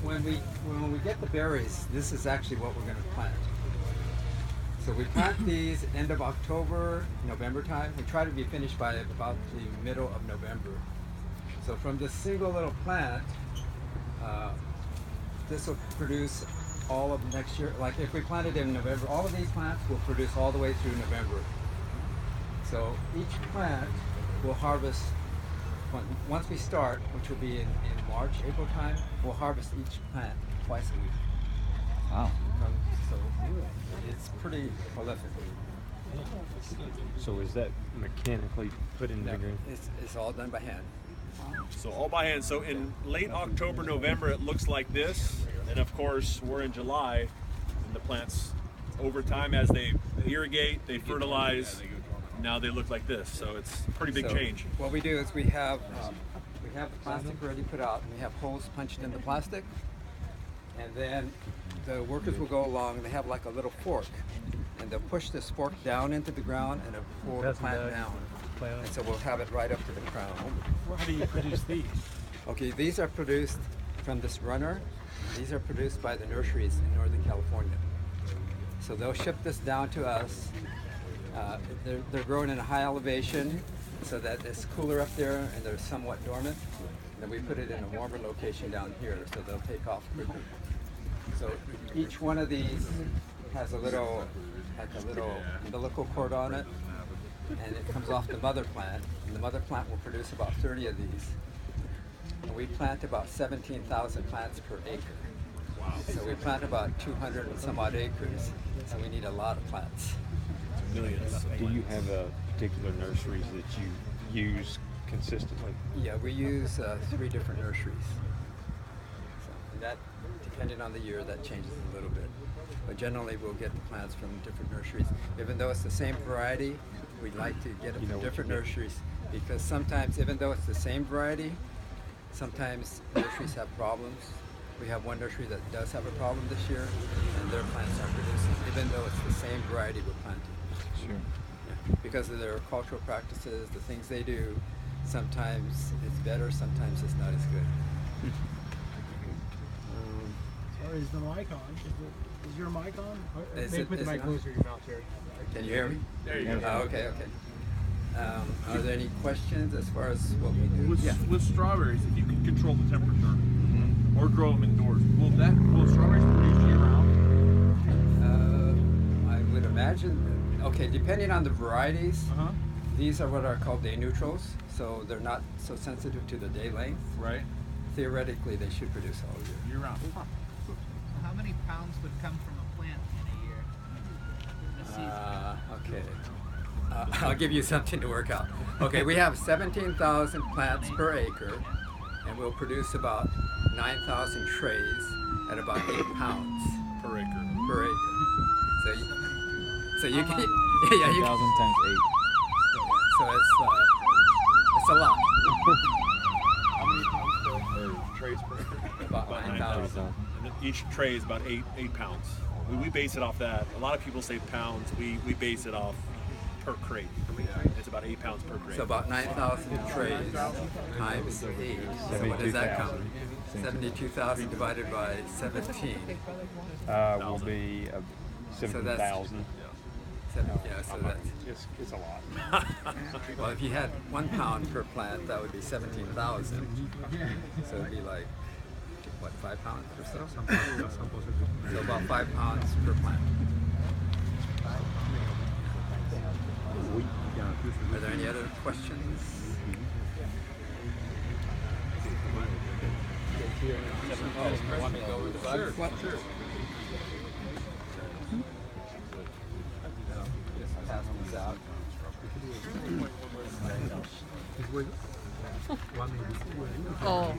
when we get the berries, this is actually what we're going to plant. So we plant these end of October, November time. We try to be finished by about the middle of November. So from this single little plant, this will produce all of next year. Like if we planted in November, all of these plants will produce all the way through November. So each plant will harvest, once we start, which will be in March, April time, we'll harvest each plant twice a week. Wow. So it's pretty prolific. So is that mechanically put in the green? It's all done by hand. So all by hand. So in late October, November, it looks like this. And of course, we're in July, and the plants, over time, as they irrigate, they fertilize, now they look like this. So it's a pretty big change. What we do is we have the plastic already put out, and we have holes punched in the plastic. And then the workers will go along, and they have like a little fork. And they'll push this fork down into the ground, and it'll pull the plant down. And so we'll have it right up to the crown. Well, how do you produce these? Okay, these are produced from this runner. These are produced by the nurseries in Northern California. So they'll ship this down to us. They're grown in a high elevation so that it's cooler up there and they're somewhat dormant. And then we put it in a warmer location down here so they'll take off quicker. So each one of these has a little umbilical cord on it, and it comes off the mother plant, and the mother plant will produce about 30 of these. And we plant about 17,000 plants per acre. Wow. So we plant about 200 and some odd acres, so we need a lot of plants. Millions. Do you have a particular nurseries that you use consistently? Yeah, we use 3 different nurseries. So, and that, depending on the year, that changes a little bit. But generally, we'll get the plants from different nurseries. Even though it's the same variety, we'd like to get it from different nurseries, because sometimes, even though it's the same variety, sometimes nurseries have problems. We have one nursery that does have a problem this year, and their plants aren't producing, even though it's the same variety we're planting. Sure. Yeah. Because of their cultural practices, the things they do, sometimes it's better, sometimes it's not as good. Or is the mic on? Is your mic on? Maybe put the mic closer to your mouth, Jared. Can you hear me? There you go. Oh, okay. Are there any questions as far as what we do? With strawberries, if you can control the temperature or grow them indoors, will strawberries produce year round? I would imagine. Okay, depending on the varieties, these are what are called day neutrals, so they're not so sensitive to the day length. Right. Theoretically, they should produce all year. Year round. How many pounds would come from a plant in a year? In a season? Okay. I'll give you something to work out. Okay, we have 17,000 plants per acre, and we'll produce about 9,000 trays at about 8 pounds Per acre. per acre. So you can, 1,000 times 8. So it's a lot. How many pounds per trays per acre? About 9,000. And then each tray is about 8 pounds. We base it off that. A lot of people say pounds. We base it off per crate. It's about 8 pounds per crate. So about 9,000 trays times 8. So what does that come? 72,000 divided by 17. Will be 7,000. So that's, It's a lot. well, if you had 1 pound per plant, that would be 17,000. So it'd be like, what, 5 pounds or so? So about 5 pounds per plant. Are there any other questions? Oh, want me to go over the bugs? Sure. Just pass these out. Oh.